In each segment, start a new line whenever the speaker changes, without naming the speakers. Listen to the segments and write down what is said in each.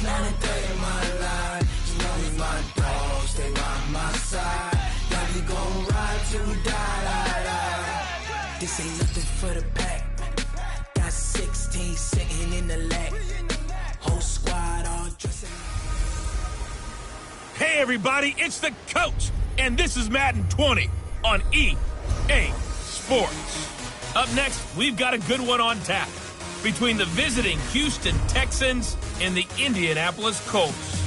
It's 9-30 my line. You know we my dogs, stay by my side. Yeah, we gon' ride till we die. This ain't nothing for the pack. Got 16 sitting in the lap. Whole squad all dressing.
Hey everybody, it's the coach, and this is Madden 20 on EA Sports. Up next, we've got a good one on tap between the visiting Houston Texans and the Indianapolis Colts.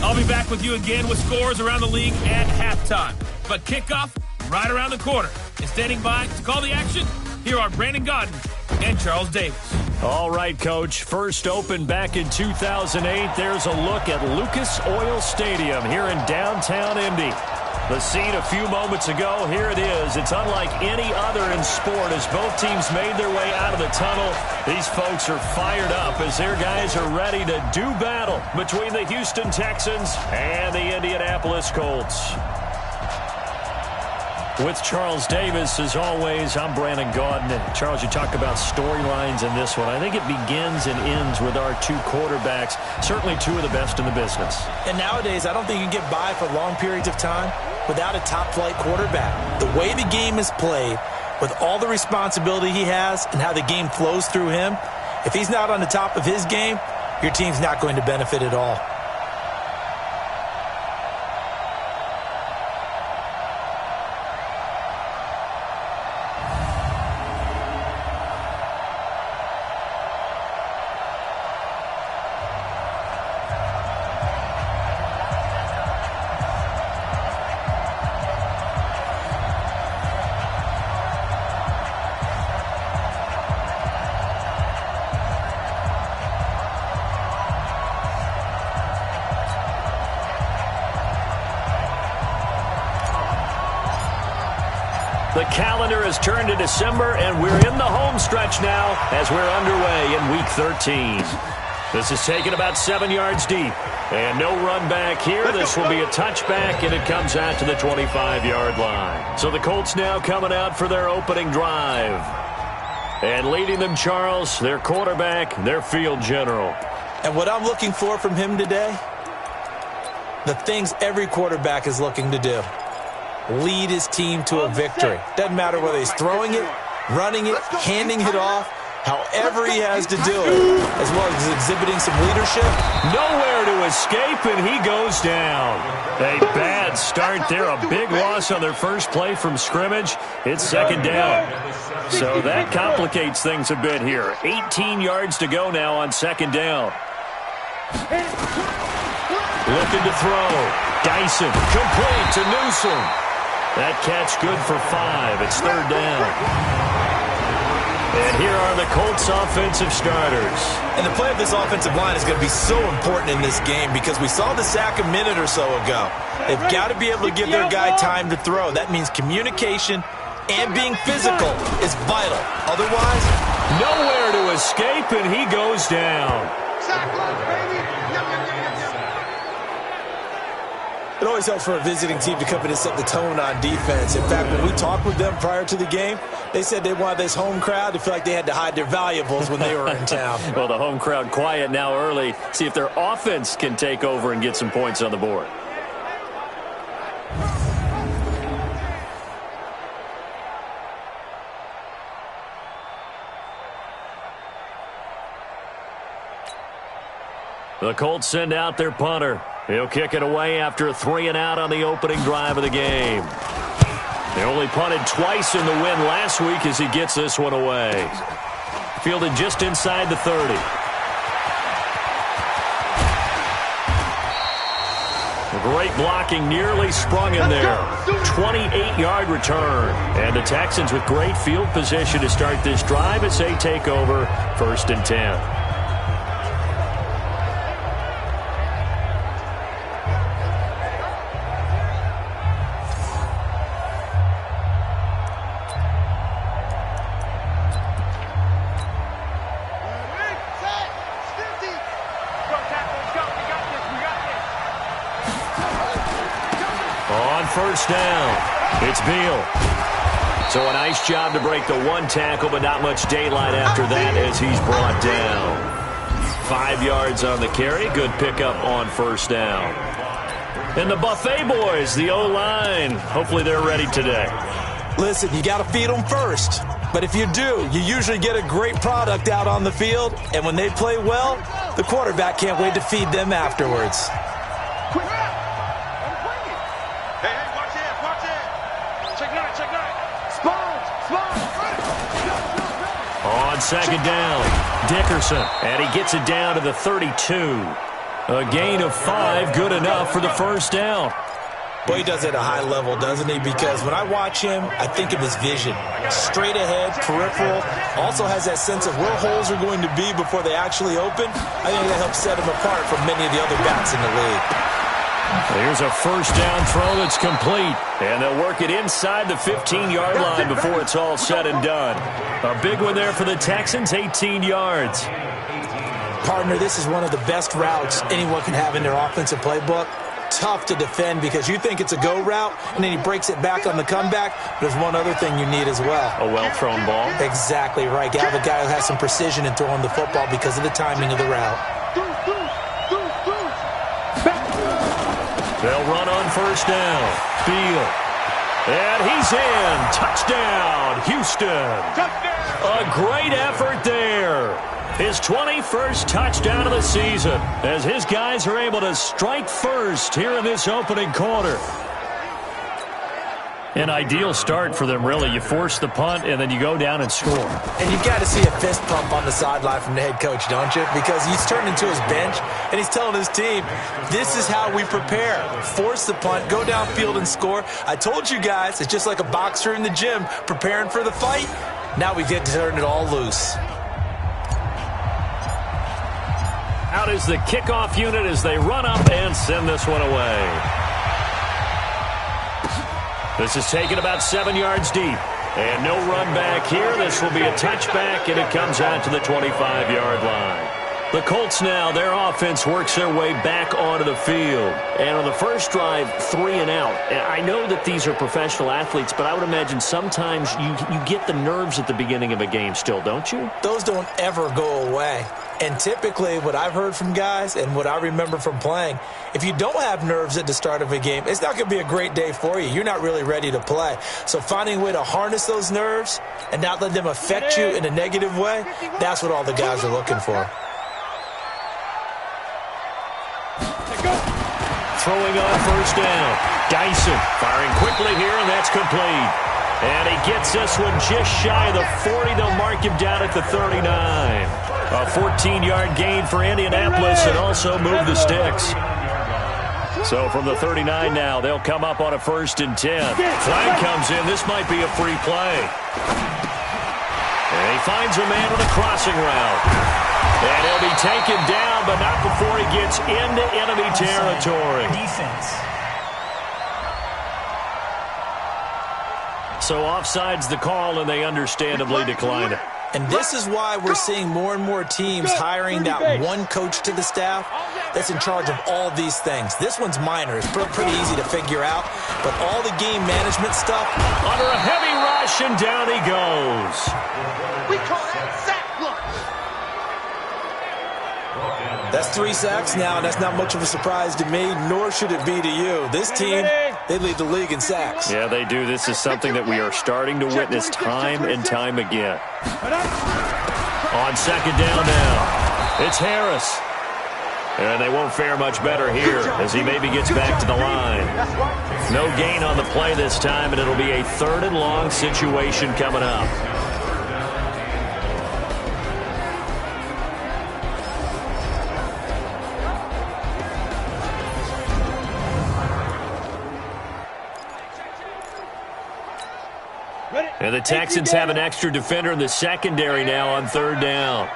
I'll be back with you again with scores around the league at halftime. But kickoff right around the corner. And standing by to call the action, here are Brandon Godden and Charles Davis.
All right, Coach. First opened back in 2008. There's a look at Lucas Oil Stadium here in downtown Indy. The scene a few moments ago, here it is. It's unlike any other in sport as both teams made their way out of the tunnel. These folks are fired up as their guys are ready to do battle between the Houston Texans and the Indianapolis Colts. With Charles Davis, as always, I'm Brandon Godden. Charles, you talk about storylines in this one. I think it begins and ends with our two quarterbacks, certainly two of the best in the business.
And nowadays, I don't think you can get by for long periods of time without a top-flight quarterback. The way the game is played, with all the responsibility he has and how the game flows through him, if he's not on the top of his game, your team's not going to benefit at all.
The calendar has turned to December, and we're in the home stretch now as we're underway in Week 13. This is taken about 7 yards deep, and no run back here. This will be a touchback, and it comes out to the 25-yard line. So the Colts now coming out for their opening drive. And leading them, Charles, their quarterback, their field general.
And what I'm looking for from him today, the things every quarterback is looking to do. Lead his team to a victory. Doesn't matter whether he's throwing it, running it, handing it off, however he has to do it, as well as exhibiting some leadership.
Nowhere to escape, and he goes down. A bad start there, a big loss on their first play from scrimmage. It's second down. So that complicates things a bit here. 18 yards to go now on second down. Looking to throw. Dyson, complete to Newsom. That catch good for 5. It's third down. And here are the Colts offensive starters.
And the play of this offensive line is going to be so important in this game because we saw the sack a minute or so ago. They've got to be able to give their guy time to throw. That means communication and being physical is vital. Otherwise,
nowhere to escape, and he goes down.
Sack line, baby.
It always helps for a visiting team to come in and set the tone on defense. In fact, when we talked with them prior to the game, they said they wanted this home crowd to feel like they had to hide their valuables when they were in town.
Well, the home crowd quiet now early. See if their offense can take over and get some points on the board. The Colts send out their punter. He'll kick it away after a 3-and-out on the opening drive of the game. They only punted twice in the win last week as he gets this one away. Fielded just inside the 30. Great blocking, nearly sprung him there. 28-yard return. And the Texans with great field position to start this drive as they take over 1st and 10. First down. It's Beal. So a nice job to break the one tackle, but not much daylight after that as he's brought down. 5 yards on the carry. Good pickup on first down. And the Buffet boys, the O-line, hopefully they're ready today.
Listen, you got to feed them first. But if you do, you usually get a great product out on the field. And when they play well, the quarterback can't wait to feed them afterwards.
On second down, Dickerson, and he gets it down to the 32. A gain of 5, good enough for the first down.
Boy, he does it at a high level, doesn't he? Because when I watch him, I think of his vision. Straight ahead, peripheral, also has that sense of where holes are going to be before they actually open. I think that helps set him apart from many of the other backs in the league.
Here's a first down throw that's complete, and they'll work it inside the 15-yard line before it's all said and done. A big one there for the Texans, 18 yards.
Partner, this is one of the best routes anyone can have in their offensive playbook. Tough to defend because you think it's a go route, and then he breaks it back on the comeback. There's one other thing you need as well.
A well-thrown ball.
Exactly right. You have a guy who has some precision in throwing the football because of the timing of the route.
They'll run on first down. Beal. And he's in. Touchdown, Houston. A great effort there. His 21st touchdown of the season as his guys are able to strike first here in this opening quarter. An ideal start for them, really. You force the punt, and then you go down and score.
And you've got to see a fist pump on the sideline from the head coach, don't you? Because he's turned into his bench, and he's telling his team, this is how we prepare. Force the punt, go downfield and score. I told you guys, it's just like a boxer in the gym preparing for the fight. Now we get to turn it all loose.
Out is the kickoff unit as they run up and send this one away. This is taken about 7 yards deep. And no run back here. This will be a touchback, and it comes out to the 25-yard line. The Colts now, their offense works their way back onto the field. And on the first drive, 3 and out. And I know that these are professional athletes, but I would imagine sometimes you get the nerves at the beginning of a game still, don't you?
Those don't ever go away. And typically what I've heard from guys and what I remember from playing, if you don't have nerves at the start of a game, it's not going to be a great day for you. You're not really ready to play. So finding a way to harness those nerves and not let them affect you in a negative way, that's what all the guys are looking for.
Throwing on first down. Dyson firing quickly here, and that's complete. And he gets this one just shy of the 40. They'll mark him down at the 39. A 14-yard gain for Indianapolis and also move the sticks. So from the 39 now, they'll come up on a 1st and 10. Flag comes in. This might be a free play. And he finds a man on a crossing route. And he'll be taken down, but not before he gets into enemy territory.
Defense.
So offside's the call, and they understandably decline it.
And this is why we're seeing more and more teams hiring that one coach to the staff that's in charge of all these things. This one's minor. It's pretty easy to figure out. But all the game management stuff.
Under a heavy rush, and down he goes.
We call that sack lunch.
That's 3 sacks now, and that's not much of a surprise to me, nor should it be to you. This team, they lead the league in sacks.
Yeah, they do. This is something that we are starting to witness time and time again. On second down now, it's Harris. And they won't fare much better here as he maybe gets back to the line. No gain on the play this time, and it'll be a 3rd and long situation coming up. And the Texans have an extra defender in the secondary now on 3rd down.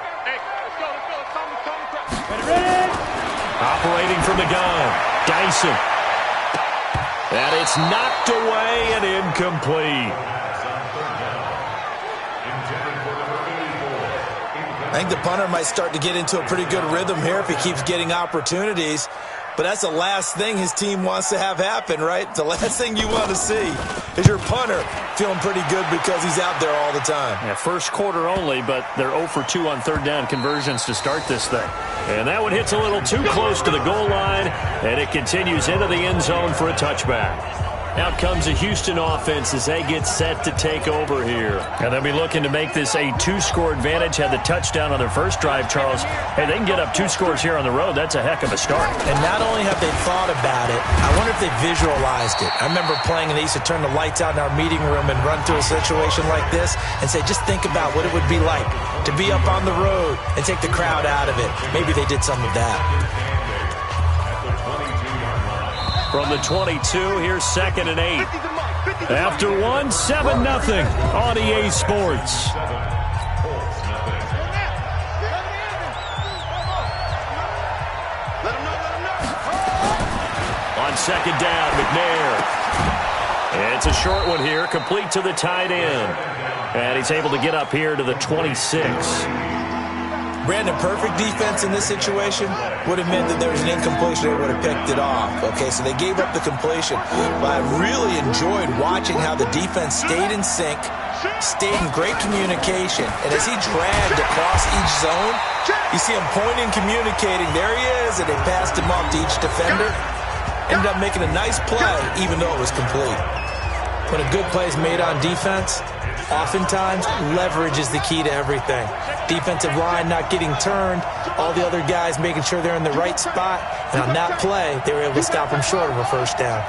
Operating from the gun, Dyson. And it's knocked away and incomplete. I
think the punter might start to get into a pretty good rhythm here if he keeps getting opportunities. But that's the last thing his team wants to have happen, right? The last thing you want to see is your punter feeling pretty good because he's out there all the time.
Yeah, first quarter only, but they're 0 for 2 on third down conversions to start this thing. And that one hits a little too close to the goal line, and it continues into the end zone for a touchback. Out comes a Houston offense as they get set to take over here. And they'll be looking to make this a 2-score advantage. Had the touchdown on their first drive, Charles. Hey, they can get up 2 scores here on the road. That's a heck of a start.
And not only have they thought about it, I wonder if they visualized it. I remember playing, and they used to turn the lights out in our meeting room and run through a situation like this and say, just think about what it would be like to be up on the road and take the crowd out of it. Maybe they did some of that.
From the 22, here's 2nd and 8. After 1, 7-0 on EA Sports. On 2nd down, McNair. It's a short one here, complete to the tight end. And he's able to get up here to the 26.
Brandon, perfect defense in this situation would have meant that there was an incompletion. They would have picked it off. Okay, so they gave up the completion. But I really enjoyed watching how the defense stayed in sync, stayed in great communication. And as he dragged across each zone, you see him pointing, communicating. There he is, and they passed him off to each defender. Ended up making a nice play, even though it was complete. When a good play is made on defense, oftentimes leverage is the key to everything. Defensive line not getting turned, all the other guys making sure they're in the right spot, and on that play, they were able to stop them short of a first down.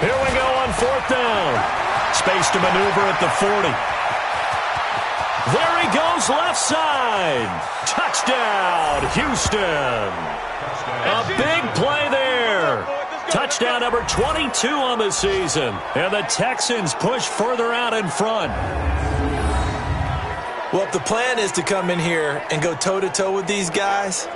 Here we go on 4th down. Space to maneuver at the 40. There he goes, left side. Touchdown, Houston. A big play there. Touchdown number 22 on the season. And the Texans push further out in front.
Well, if the plan is to come in here and go toe-to-toe with these guys,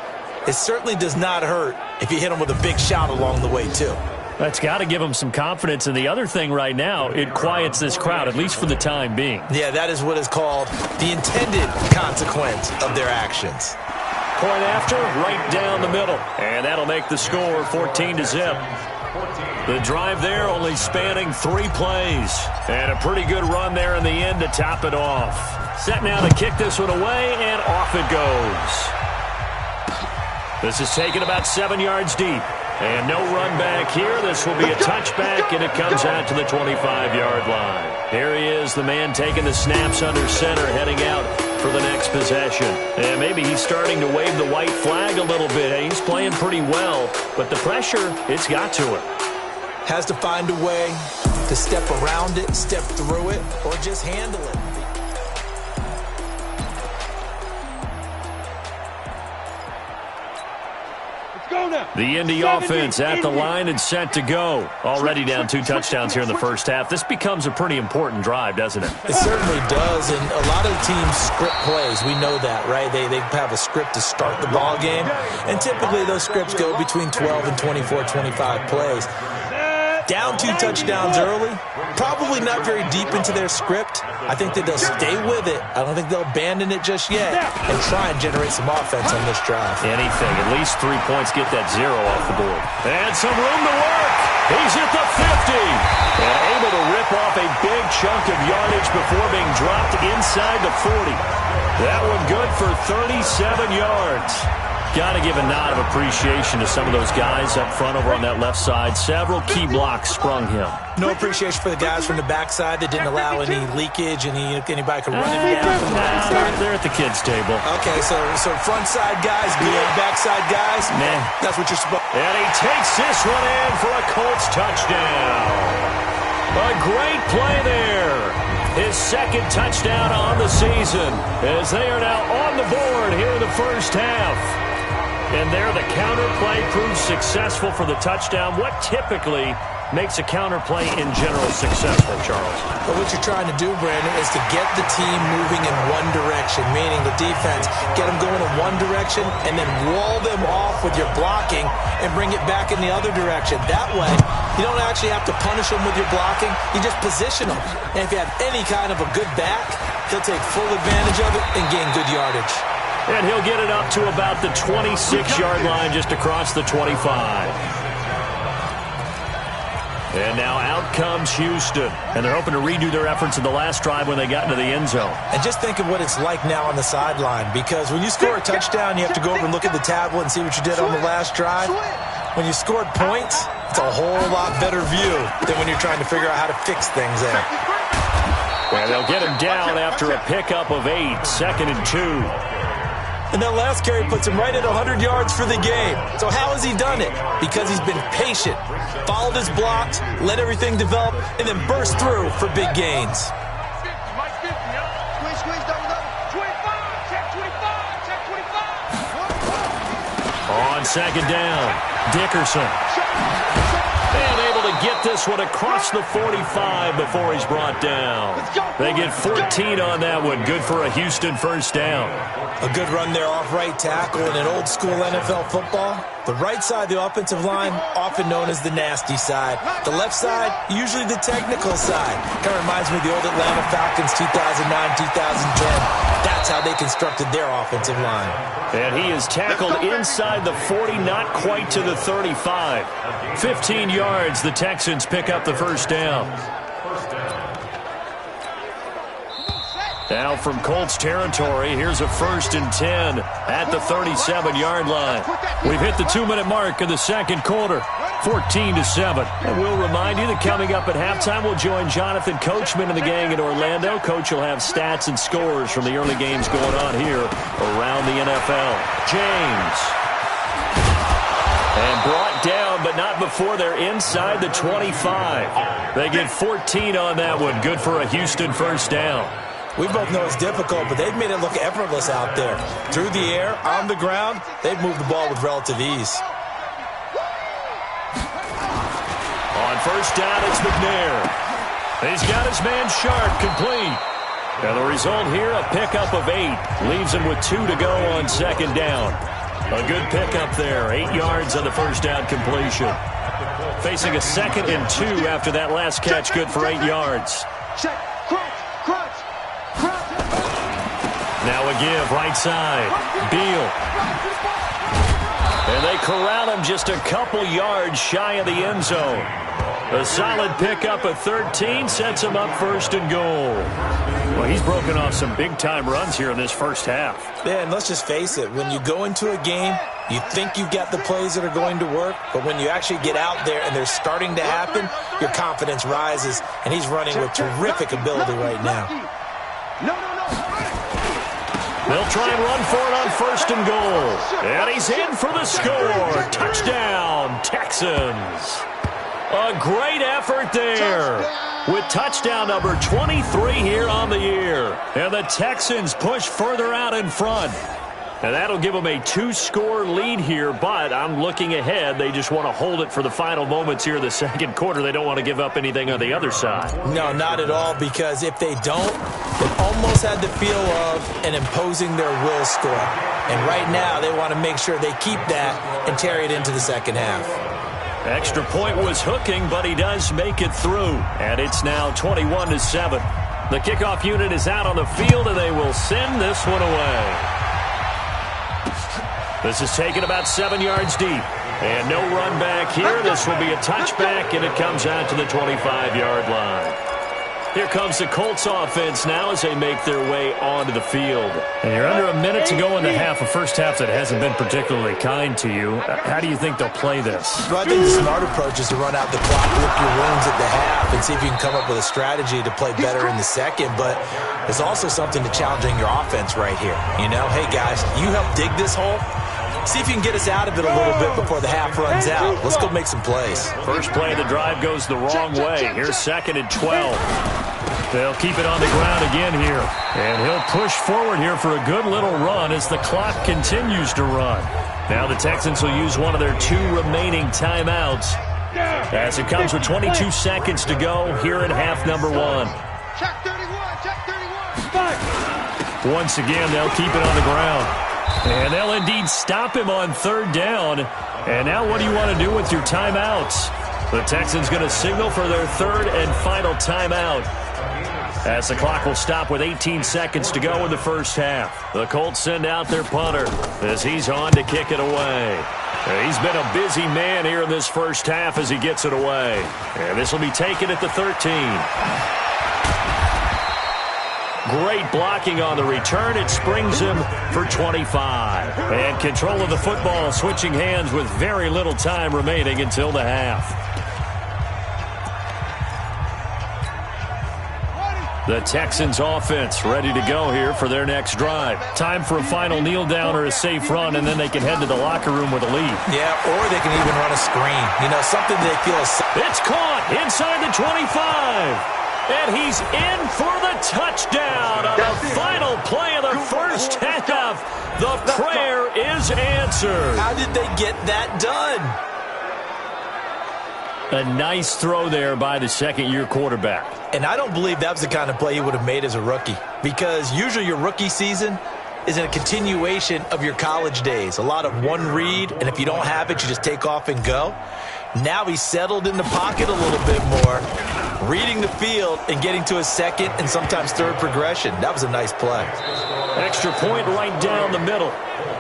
it certainly does not hurt if you hit them with a big shot along the way, too.
That's got to give them some confidence. And the other thing right now, it quiets this crowd, at least for the time being.
Yeah, that is what is called the intended consequence of their actions.
Point after, right down the middle. And that'll make the score 14-0. The drive there only spanning 3 plays. And a pretty good run there in the end to top it off. Set now to kick this one away, and off it goes. This is taken about 7 yards deep. And no run back here. This will be a touchback, and it comes out to the 25-yard line. Here he is, the man taking the snaps under center, heading out for the next possession. And maybe he's starting to wave the white flag a little bit. He's playing pretty well, but the pressure, it's got to him.
Has to find a way to step around it, step through it, or just handle it.
The Indy offense at the line and set to go. Already down 2 touchdowns here in the first half. This becomes a pretty important drive, doesn't it?
It certainly does, and a lot of the teams script plays. We know that, right? They have a script to start the ball game, and typically those scripts go between 12 and 24, 25 plays. Down 2 touchdowns early, probably not very deep into their script. I think that they'll stay with it. I don't think they'll abandon it just yet and try and generate some offense on this drive.
Anything. At least 3 points, get that 0 off the board. And some room to work. He's at the 50. And able to rip off a big chunk of yardage before being dropped inside the 40. That one good for 37 yards. Got to give a nod of appreciation to some of those guys up front over on that left side. Several key blocks sprung him.
No appreciation for the guys from the backside that didn't allow any leakage, and anybody could run him down from the backside.
They're at the kids' table.
Okay, so front side guys, good, backside guys,
man,
that's what you're supposed to.
And he takes this one in for a Colts touchdown. A great play there. His 2nd touchdown on the season as they are now on the board here in the first half. And there the counter play proves successful for the touchdown. What typically makes a counter play in general successful, Charles?
But what you're trying to do, Brandon, is to get the team moving in one direction, meaning the defense, get them going in one direction and then wall them off with your blocking and bring it back in the other direction. That way, you don't actually have to punish them with your blocking. You just position them. And if you have any kind of a good back, He'll take full advantage of it and gain good yardage.
And he'll get it up to about the 26-yard line, just across the 25. And now out comes Houston. And they're hoping to redo their efforts in the last drive when they got into the end zone.
And just think of what it's like now on the sideline, because when you score a touchdown, you have to go over and look at the tablet and see what you did on the last drive. When you scored points, it's a whole lot better view than when you're trying to figure out how to fix things there.
And they'll get him down after a pickup of 8, 2nd and 2.
And that last carry puts him right at 100 yards for the game. So how has he done it? Because he's been patient, followed his blocks, let everything develop, and then burst through for big gains.
On 2nd down, Dickerson. And able to get this one across the 45 before he's brought down. They get 14 on that one. Good for a Houston first down.
A good run there off right tackle in an old-school NFL football. The right side, the offensive line, often known as the nasty side. The left side, usually the technical side. Kind of reminds me of the old Atlanta Falcons 2009, 2010. That's how they constructed their offensive line.
And he is tackled inside the 40, not quite to the 35. 15 yards, the Texans pick up the first down. Now from Colts territory, here's a 1st and 10 at the 37-yard line. We've hit the 2-minute mark in the second quarter, 14-7. And we'll remind you that coming up at halftime, we'll join Jonathan Coachman and the gang in Orlando. Coach will have stats and scores from the early games going on here around the NFL. James. And brought down, but not before they're inside the 25. They get 14 on that one. Good for a Houston first down.
We both know it's difficult, but they've made it look effortless out there. Through the air, on the ground, they've moved the ball with relative ease.
On first down, it's McNair. He's got his man Sharp complete. And the result here, a pickup of 8. Leaves him with 2 to go on 2nd down. A good pickup there, 8 yards on the first down completion. Facing a 2nd and 2 after that last catch, good for 8 yards. Now a give, right side. Beal. And they corral him just a couple yards shy of the end zone. A solid pickup of 13 sets him up 1st and goal. Well, he's broken off some big-time runs here in this first half.
Yeah, and let's just face it. When you go into a game, you think you've got the plays that are going to work, but when you actually get out there and they're starting to happen, your confidence rises, and he's running with terrific ability right now.
They'll try and run for it on 1st and goal. And he's in for the score. Touchdown, Texans. A great effort there with touchdown number 23 here on the year. And the Texans push further out in front. And that'll give them a 2-score lead here, but I'm looking ahead. They just want to hold it for the final moments here in the second quarter. They don't want to give up anything on the other side.
No, not at all, because if they don't, they've almost had the feel of an imposing their will score. And right now, they want to make sure they keep that and carry it into the second half.
Extra point was hooking, but he does make it through. And it's now 21-7. The kickoff unit is out on the field, and they will send this one away. This is taken about 7 yards deep. And no run back here. This will be a touchback, and it comes out to the 25-yard line. Here comes the Colts offense now as they make their way onto the field.
And you're under a minute to go in the half, a first half that hasn't been particularly kind to you. How do you think they'll play this?
Well, I think the smart approach is to run out the clock, lick your wounds at the half, and see if you can come up with a strategy to play better in the second. But there's also something to challenging your offense right here. You know, hey, guys, you help dig this hole. See if you can get us out of it a little bit before the half runs out. Let's go make some plays.
First play of the drive goes the wrong way. Here's 2nd and 12. They'll keep it on the ground again here. And he'll push forward here for a good little run as the clock continues to run. Now the Texans will use one of their 2 remaining timeouts as it comes with 22 seconds to go here in half number 1.
Check 31, check 31.
Once again, they'll keep it on the ground. And they'll indeed stop him on 3rd down. And now what do you want to do with your timeouts? The Texans going to signal for their 3rd and final timeout. As the clock will stop with 18 seconds to go in the first half. The Colts send out their punter as he's on to kick it away. He's been a busy man here in this first half as he gets it away. And this will be taken at the 13. Great blocking on the return. It springs him for 25. And control of the football switching hands with very little time remaining until the half. The Texans offense ready to go here for their next drive. Time for a final kneel down or a safe run, and then they can head to the locker room with a lead.
Yeah, or they can even run a screen. You know, something they feel is...
It's caught inside the 25. And he's in for the touchdown on the final play of the first half. The prayer is answered.
How did they get that done?
A nice throw there by the second-year quarterback.
And I don't believe that was the kind of play he would have made as a rookie, because usually your rookie season is a continuation of your college days. A lot of one read, and if you don't have it, you just take off and go. Now he's settled in the pocket a little bit more, reading the field and getting to his second and sometimes third progression. That was a nice play.
Extra point right down the middle.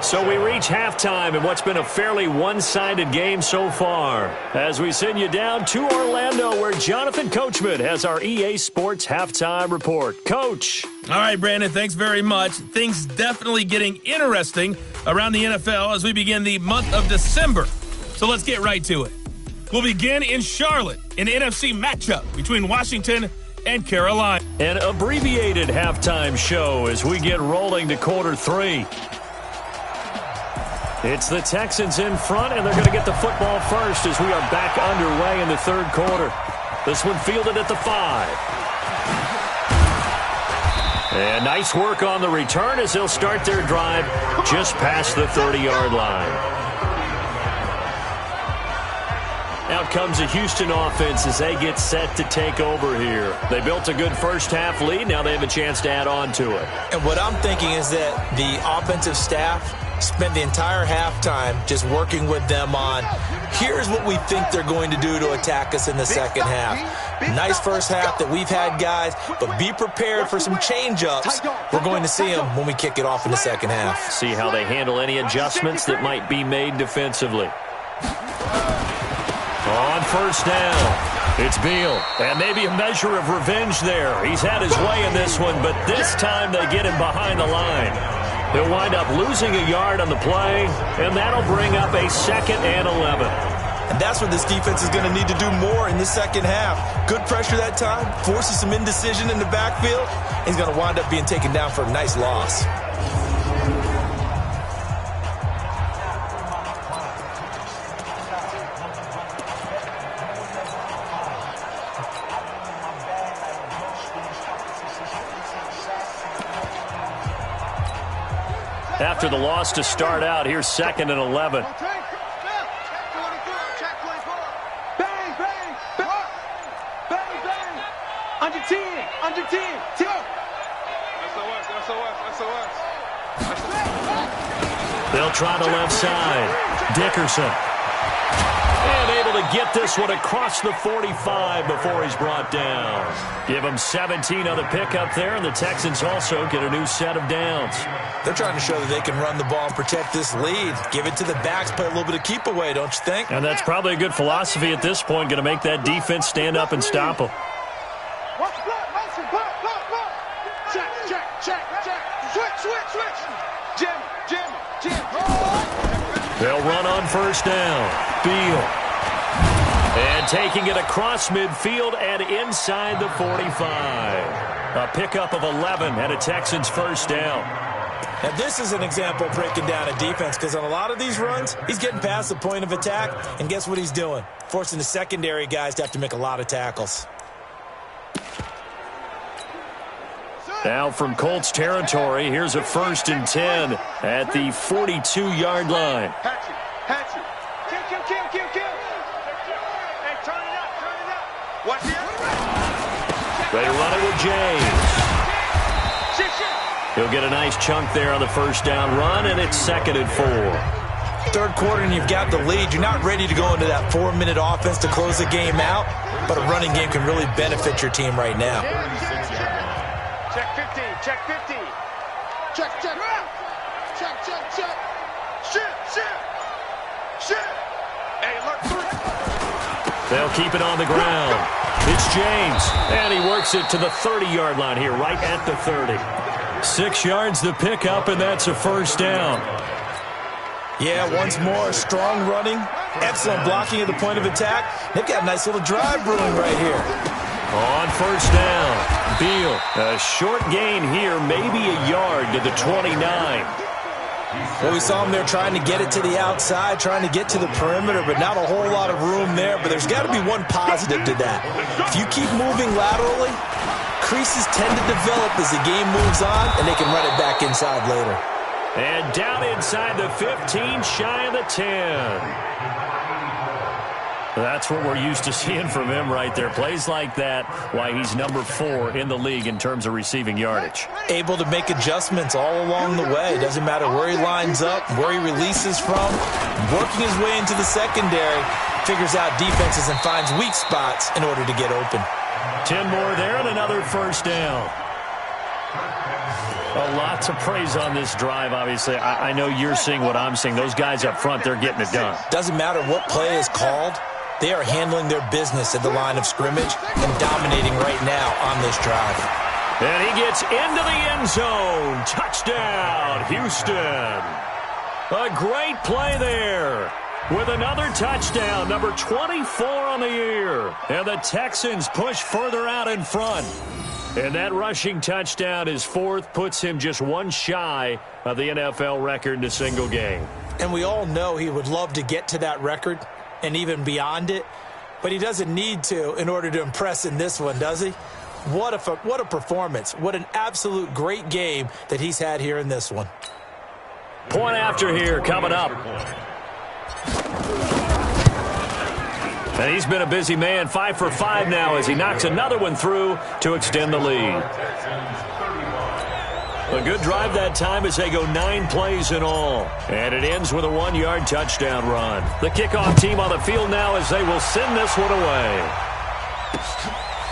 So we reach halftime in what's been a fairly one-sided game so far. As we send you down to Orlando, where Jonathan Coachman has our EA Sports Halftime Report. Coach.
All right, Brandon, thanks very much. Things definitely getting interesting around the NFL as we begin the month of December. So let's get right to it. We'll begin in Charlotte, an NFC matchup between Washington and Carolina.
An abbreviated halftime show as we get rolling to quarter three. It's the Texans in front, and they're going to get the football first as we are back underway in the third quarter. This one fielded at the 5. And nice work on the return as they'll start their drive just past the 30-yard line. Out comes the Houston offense as they get set to take over here. They built a good first-half lead. Now they have a chance to add on to it.
And what I'm thinking is that the offensive staff spent the entire halftime just working with them on, here's what we think they're going to do to attack us in the second half. Nice first half that we've had, guys, but be prepared for some change-ups. We're going to see them when we kick it off in the second half.
See how they handle any adjustments that might be made defensively. On first down, it's Beal. And maybe a measure of revenge there. He's had his way in this one, but this time they get him behind the line. He'll wind up losing a yard on the play, and that'll bring up a 2nd and 11.
And that's what this defense is going to need to do more in the second half. Good pressure that time, forces some indecision in the backfield. He's going to wind up being taken down for a nice loss.
After the loss to start out, here's 2nd and 11.
Check 24. Bang, bang, bang. Bang, bang. Under 10. Under 10.
They'll try the left side. Dickerson. And able to get this one across the 45 before he's brought down. Give him 17 on the pickup there, and the Texans also get a new set of downs.
They're trying to show that they can run the ball and protect this lead. Give it to the backs, play a little bit of keep away, don't you think?
And that's probably a good philosophy at this point, going to make that defense stand up and stop them.
Switch. Jim.
They'll run on first down. Beal. And taking it across midfield and inside the 45. A pickup of 11 and a Texans first down.
Now, this is an example of breaking down a defense, because on a lot of these runs, he's getting past the point of attack, and guess what he's doing? Forcing the secondary guys to have to make a lot of tackles.
Now from Colts territory, here's a 1st and 10 at the 42-yard line.
Hatch it. Kill. Hey, turn it up. Watch it.
Ready to run it with James. He'll get a nice chunk there on the first down run, and it's 2nd and 4.
Third quarter, and you've got the lead. You're not ready to go into that 4-minute offense to close the game out, but a running game can really benefit your team right now.
Check 50. Check. Shit. Hey, alert 3.
They'll keep it on the ground. It's James, and he works it to the 30-yard line here, right at the 30. 6 yards to pick up, and that's a first down.
Yeah, once more, strong running, excellent blocking at the point of attack. They've got a nice little drive brewing right here.
On first down, Beal. A short gain here, maybe a yard to the 29.
Well, we saw him there trying to get it to the outside, trying to get to the perimeter, but not a whole lot of room there. But there's got to be one positive to that. If you keep moving laterally, creases tend to develop as the game moves on, and they can run it back inside later.
And down inside the 15, shy of the 10. That's what we're used to seeing from him right there. Plays like that, why he's number 4 in the league in terms of receiving yardage.
Able to make adjustments all along the way. Doesn't matter where he lines up, where he releases from. Working his way into the secondary, figures out defenses and finds weak spots in order to get open.
10 more there and another first down. A lot to praise on this drive, obviously. I know you're seeing what I'm seeing. Those guys up front, they're getting it done.
Doesn't matter what play is called. They are handling their business at the line of scrimmage and dominating right now on this drive.
And he gets into the end zone. Touchdown, Houston. A great play there with another touchdown, number 24 on the year. And the Texans push further out in front. And that rushing touchdown, his 4th, puts him just one shy of the NFL record in a single game.
And we all know he would love to get to that record and even beyond it, but he doesn't need to in order to impress in this one, does he? What a performance. What an absolute great game that he's had here in this one.
Point after here coming up. And he's been a busy man, 5 for 5 now as he knocks another one through to extend the lead. A good drive that time as they go 9 plays in all. And it ends with a 1-yard touchdown run. The kickoff team on the field now as they will send this one away.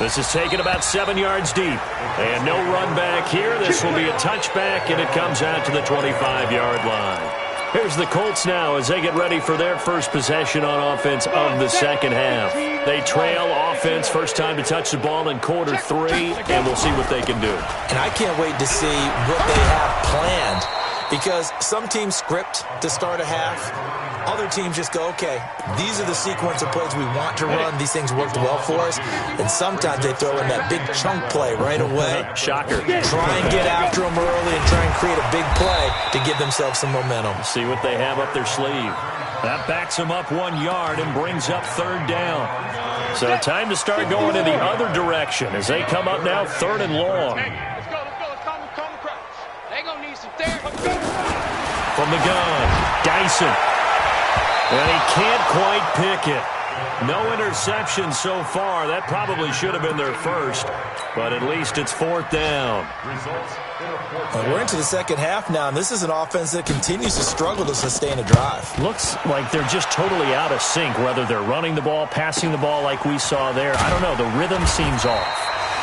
This is taken about 7 yards deep. And no run back here. This will be a touchback, and it comes out to the 25-yard line. Here's the Colts now as they get ready for their first possession on offense of the second half. They trail offense, first time to touch the ball in quarter 3, and we'll see what they can do.
And I can't wait to see what they have planned, because some teams script to start a half. Other teams just go, okay, these are the sequence of plays we want to run. These things worked well for us. And sometimes they throw in that big chunk play right away.
Shocker.
Try and get after them early and try and create a big play to give themselves some momentum.
See what they have up their sleeve. That backs them up 1 yard and brings up 3rd down. So time to start going in the other direction as they come up now 3rd and long.
Let's go. Calm the crowd. They're going to need some therapy.
From the gun, Dyson. And he can't quite pick it. No interception so far. That probably should have been their first, but at least it's 4th down.
We're into the second half now, and this is an offense that continues to struggle to sustain a drive.
Looks like they're just totally out of sync, whether they're running the ball, passing the ball like we saw there. I don't know. The rhythm seems off.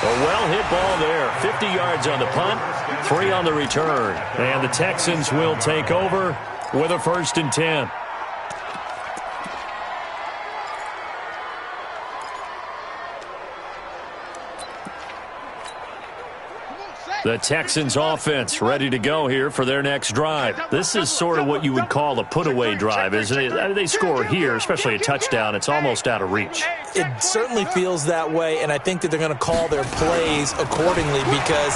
A well-hit ball there. 50 yards on the punt, 3 on the return. And the Texans will take over with a 1st and 10. The Texans offense ready to go here for their next drive. This is sort of what you would call a put-away drive, isn't it? They score here, especially a touchdown. It's almost out of reach.
It certainly feels that way, and I think that they're going to call their plays accordingly, because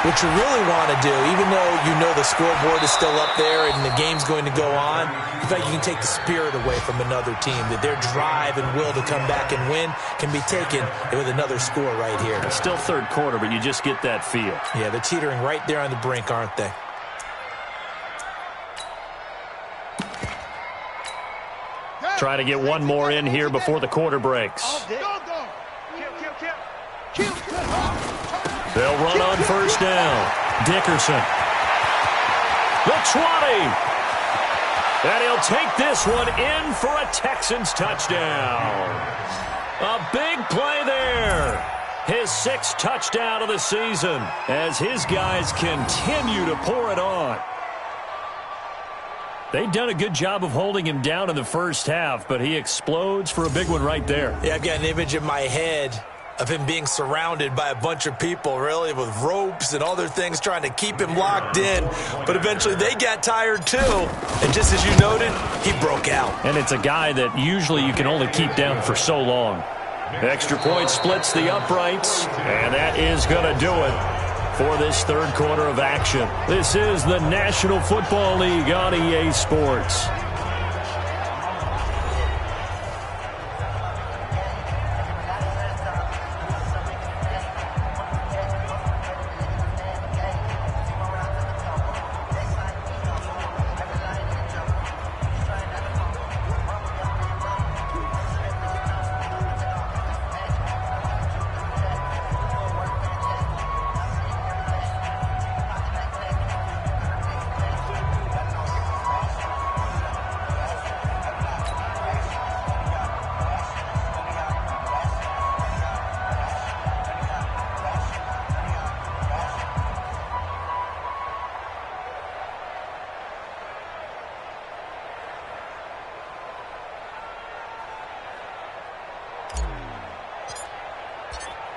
what you really want to do, even though you know the scoreboard is still up there and the game's going to go on, in fact, you can take the spirit away from another team, that their drive and will to come back and win can be taken with another score right here.
It's still 3rd quarter, but you just get that feel.
Yeah, they're teetering right there on the brink, aren't they?
Try to get one more in here before the quarter breaks. They'll run on first down. Dickerson. The 20. And he'll take this one in for a Texans touchdown. A big play there. His 6th touchdown of the season as his guys continue to pour it on. They've done a good job of holding him down in the first half, but he explodes for a big one right there.
Yeah, I've got an image in my head of him being surrounded by a bunch of people, really, with ropes and other things trying to keep him locked in. But eventually they got tired too. And just as you noted, he broke out.
And it's a guy that usually you can only keep down for so long. Extra point splits the uprights, and that is going to do it for this third quarter of action. This is the National Football League on EA Sports.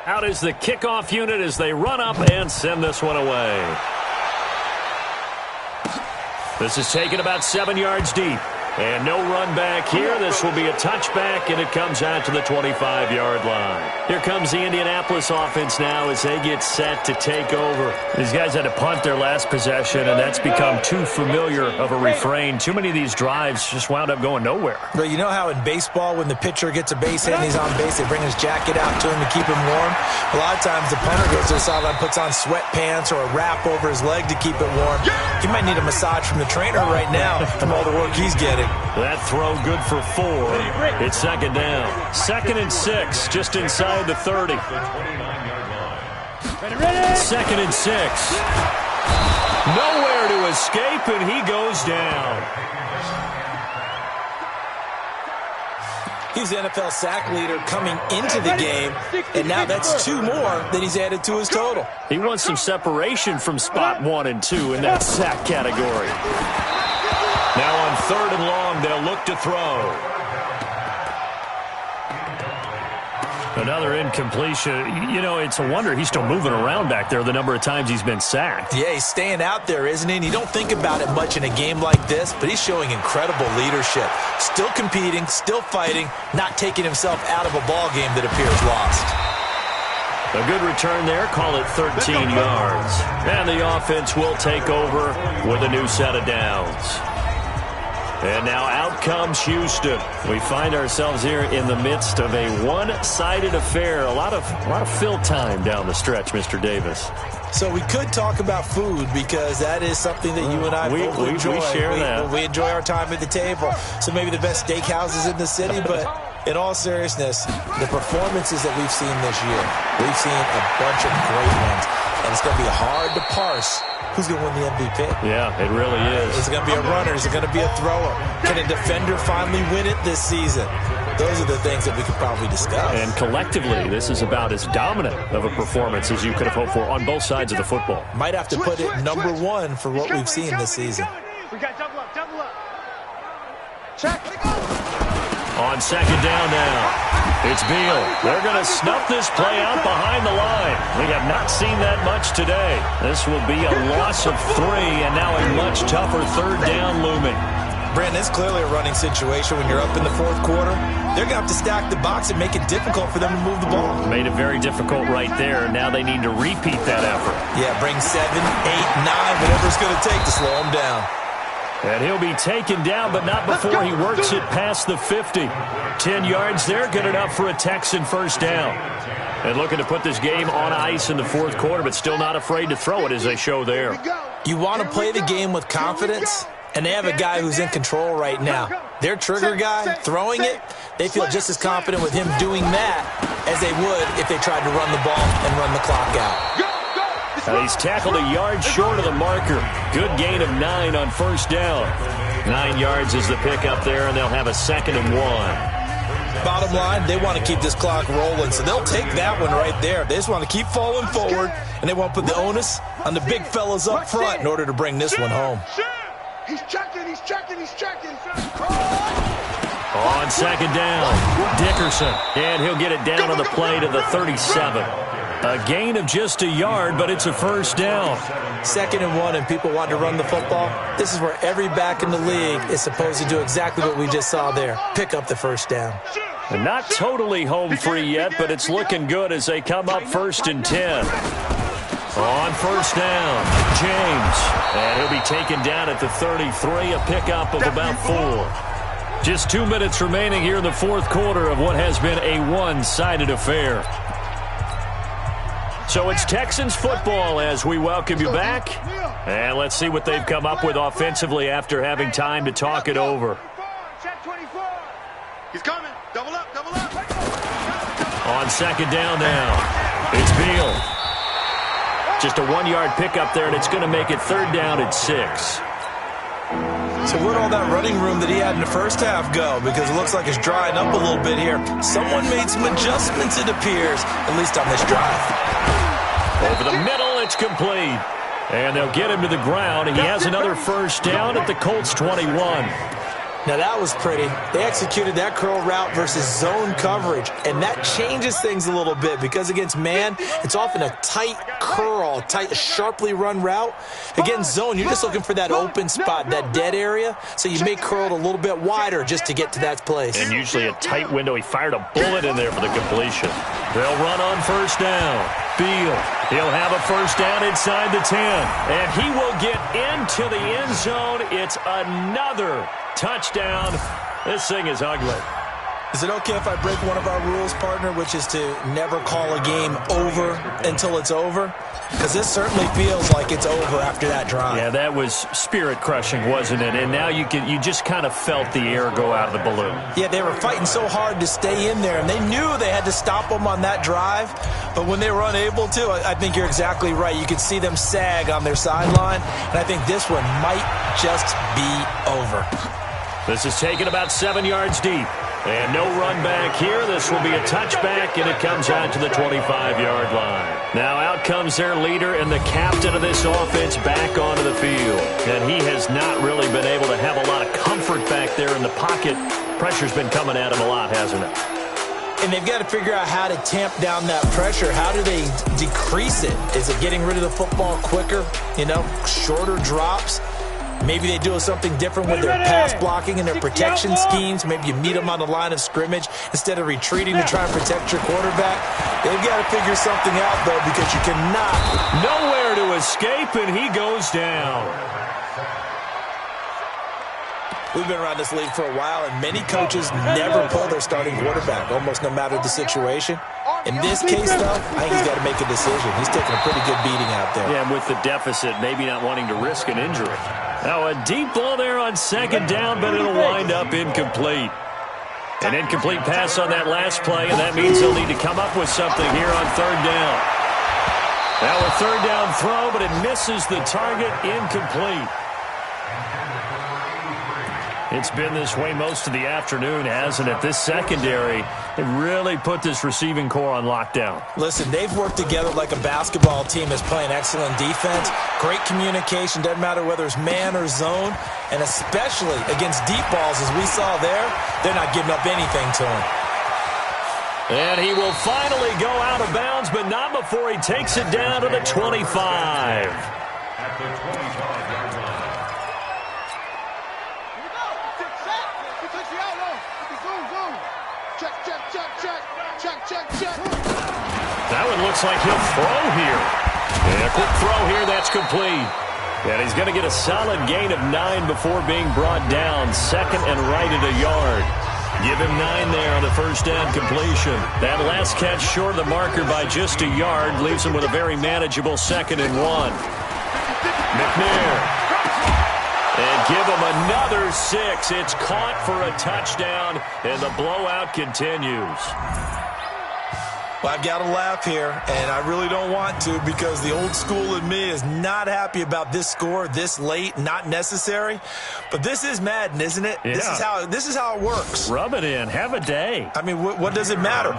Out is the kickoff unit as they run up and send this one away. This is taken about 7 yards deep. And no run back here. This will be a touchback, and it comes out to the 25-yard line. Here comes the Indianapolis offense now as they get set to take over. These guys had to punt their last possession, and that's become too familiar of a refrain. Too many of these drives just wound up going nowhere.
But you know how in baseball, when the pitcher gets a base hit and he's on base, they bring his jacket out to him to keep him warm? A lot of times the punter goes to the sideline, puts on sweatpants or a wrap over his leg to keep it warm. He might need a massage from the trainer right now from all the work he's getting.
That throw good for 4. It's second down. 2nd and 6, just inside the 30. 2nd and 6. Nowhere to escape, and he goes down.
He's the NFL sack leader coming into the game, and now that's 2 more than he's added to his total.
He wants some separation from spot 1 and 2 in that sack category. Now on 3rd and long, they'll look to throw. Another incompletion. You know, it's a wonder he's still moving around back there the number of times he's been sacked.
Yeah, he's staying out there, isn't he? And you don't think about it much in a game like this, but he's showing incredible leadership. Still competing, still fighting, not taking himself out of a ball game that appears lost.
A good return there. Call it 13 yards. And the offense will take over with a new set of downs. And now out comes Houston. We find ourselves here in the midst of a one-sided affair. A lot of fill time down the stretch, Mr. Davis.
So we could talk about food because that is something that you and I both enjoy.
We share that.
We enjoy our time at the table. So maybe the best steakhouses in the city, but in all seriousness, the performances that we've seen this year, we've seen a bunch of great ones. And it's going to be hard to parse who's going to win the MVP.
Yeah, it really is.
Is it going to be a runner? Is it going to be a thrower? Can a defender finally win it this season? Those are the things that we could probably discuss.
And collectively, this is about as dominant of a performance as you could have hoped for on both sides of the football.
Might have to put it number 1 for what we've seen this season.
We got double up, double up. Check.
On 2nd down now. It's Beal. They're going to snuff this play out behind the line. We have not seen that much today. This will be a loss of 3, and now a much tougher 3rd down looming.
Brandon, it's clearly a running situation when you're up in the 4th quarter. They're going to have to stack the box and make it difficult for them to move the ball.
Made it very difficult right there. Now they need to repeat that effort.
Yeah, bring 7, 8, 9, whatever it's going to take to slow them down.
And he'll be taken down, but not before he works it past the 50. 10 yards there, good enough for a Texan first down. And looking to put this game on ice in the 4th quarter, but still not afraid to throw it as they show there.
You want to play the game with confidence, and they have a guy who's in control right now. Their trigger guy, throwing it, they feel just as confident with him doing that as they would if they tried to run the ball and run the clock out.
He's tackled a yard short of the marker. Good gain of 9 on first down. 9 yards is the pick up there, and they'll have a 2nd and 1.
Bottom line, they want to keep this clock rolling, so they'll take that one right there. They just want to keep falling forward, and they want to put the onus on the big fellas up front in order to bring this one home.
He's checking.
On second down, Dickerson, and he'll get it down on the play to the 37. A gain of just a yard, but it's a first down.
2nd and 1, and people want to run the football. This is where every back in the league is supposed to do exactly what we just saw there. Pick up the first down.
And not totally home free yet, but it's looking good as they come up 1st and 10. On first down, James. And he'll be taken down at the 33, a pickup of about 4. Just 2 minutes remaining here in the fourth quarter of what has been a one-sided affair. So it's Texans football as we welcome you back. And let's see what they've come up with offensively after having time to talk it over.
He's coming. Double up.
On second down now, it's Beal. Just a 1-yard pickup there, and it's going to make it 3rd down at 6.
So where'd all that running room that he had in the first half go? Because it looks like it's drying up a little bit here. Someone made some adjustments, it appears, at least on this drive.
Over the middle, it's complete. And they'll get him to the ground. He has another first down at the Colts 21.
Now that was pretty. They executed that curl route versus zone coverage, and that changes things a little bit because against man, it's often a tight curl, tight, sharply run route. Against zone, you're just looking for that open spot, that dead area, so you may curl it a little bit wider just to get to that place.
And usually a tight window. He fired a bullet in there for the completion. They'll run on first down. Beal, he'll have a first down inside the 10, and he will get into the end zone. It's another touchdown. This thing is ugly.
Is it okay if I break one of our rules, partner, which is to never call a game over until it's over? Because this certainly feels like it's over after that drive.
Yeah, that was spirit-crushing, wasn't it? And now you just kind of felt the air go out of the balloon.
Yeah, they were fighting so hard to stay in there, and they knew they had to stop them on that drive. But when they were unable to, I think you're exactly right. You could see them sag on their sideline, and I think this one might just be over.
This is taken about 7 yards deep. And no run back here. This will be a touchback, and it comes out to the 25-yard line. Now out comes their leader and the captain of this offense back onto the field. And he has not really been able to have a lot of comfort back there in the pocket. Pressure's been coming at him a lot, hasn't it?
And they've got to figure out how to tamp down that pressure. How do they decrease it? Is it getting rid of the football quicker? Shorter drops? Maybe they do something different with their pass blocking and their protection schemes. Maybe you meet them on the line of scrimmage instead of retreating to try and protect your quarterback. They've got to figure something out, though, because you cannot.
Nowhere to escape, and he goes down.
We've been around this league for a while, and many coaches never pull their starting quarterback, almost no matter the situation. In this case, though, I think he's got to make a decision. He's taking a pretty good beating out there.
Yeah, and with the deficit, maybe not wanting to risk an injury. Now, a deep ball there on second down, but it'll wind up incomplete. An incomplete pass on that last play, and that means they'll need to come up with something here on third down. Now a third down throw, but it misses the target, incomplete. It's been this way most of the afternoon, hasn't it? This secondary, they really put this receiving core on lockdown.
Listen, they've worked together like a basketball team that's playing excellent defense. Great communication, doesn't matter whether it's man or zone. And especially against deep balls, as we saw there, they're not giving up anything to him.
And he will finally go out of bounds, but not before he takes it down to the 25. At the 25-yard line. That one looks like he'll throw here. And a quick throw here, that's complete. And he's going to get a solid gain of 9 before being brought down. Second and right at a yard. Give him 9 there on the first down completion. That last catch short of the marker by just a yard leaves him with a very manageable 2nd and 1. McNair. And give him another 6. It's caught for a touchdown, and the blowout continues.
Well, I've got to laugh here, and I really don't want to because the old school in me is not happy about this score this late, not necessary. But this is Madden, isn't it?
Yeah.
This is how it works.
Rub it in. Have a day.
I mean, what does it matter?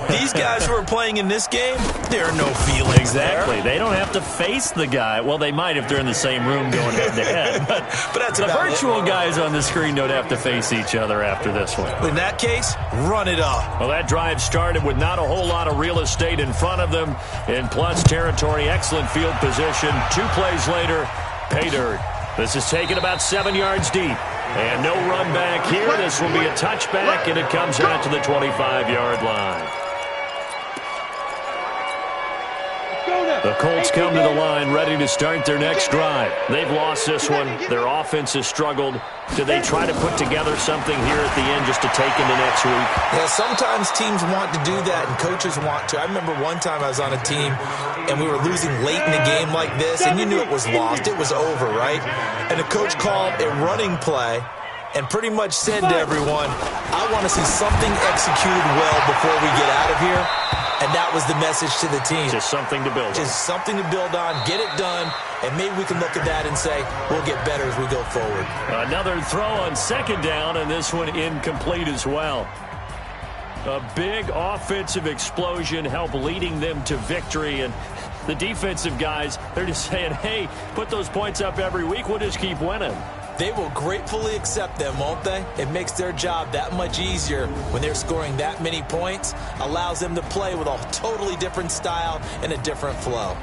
These guys who are playing in this game, there are no feelings
Exactly.
there.
They don't have to face the guy. Well, they might if they're in the same room going head-to-head. But
that's
the
about
virtual
it.
guys on the screen don't have to face each other after this one.
In that case, run it up.
Well, that drive started with not a whole lot of real estate in front of them. In plus territory, excellent field position. 2 plays later, pay dirt. This is taken about 7 yards deep. And no run back here. This will be a touchback, and it comes out to the 25-yard line. The Colts come to the line ready to start their next drive. They've lost this one. Their offense has struggled. Do they try to put together something here at the end just to take into next week?
Yeah, sometimes teams want to do that and coaches want to. I remember one time I was on a team and we were losing late in a game like this, and you knew it was lost. It was over, right? And the coach called a running play and pretty much said to everyone, I want to see something executed well before we get out of here. And that was the message to the team.
Just something to build on.
Just something to build on, get it done, and maybe we can look at that and say, we'll get better as we go forward.
Another throw on second down, and this one incomplete as well. A big offensive explosion helped leading them to victory, and the defensive guys, they're just saying, hey, put those points up every week, we'll just keep winning.
They will gratefully accept them, won't they? It makes their job that much easier when they're scoring that many points, allows them to play with a totally different style and a different flow.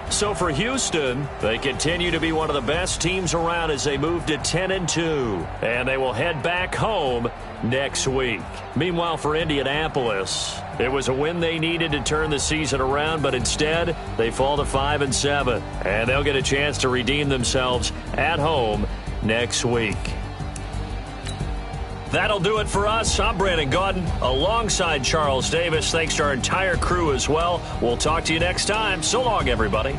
So for Houston, they continue to be one of the best teams around as they move to 10-2, and they will head back home next week. Meanwhile, for Indianapolis, it was a win they needed to turn the season around, but instead they fall to 5-7, and they'll get a chance to redeem themselves at home next week. That'll do it for us. I'm Brandon Gaudin alongside Charles Davis. Thanks to our entire crew as well. We'll talk to you next time. So long, everybody.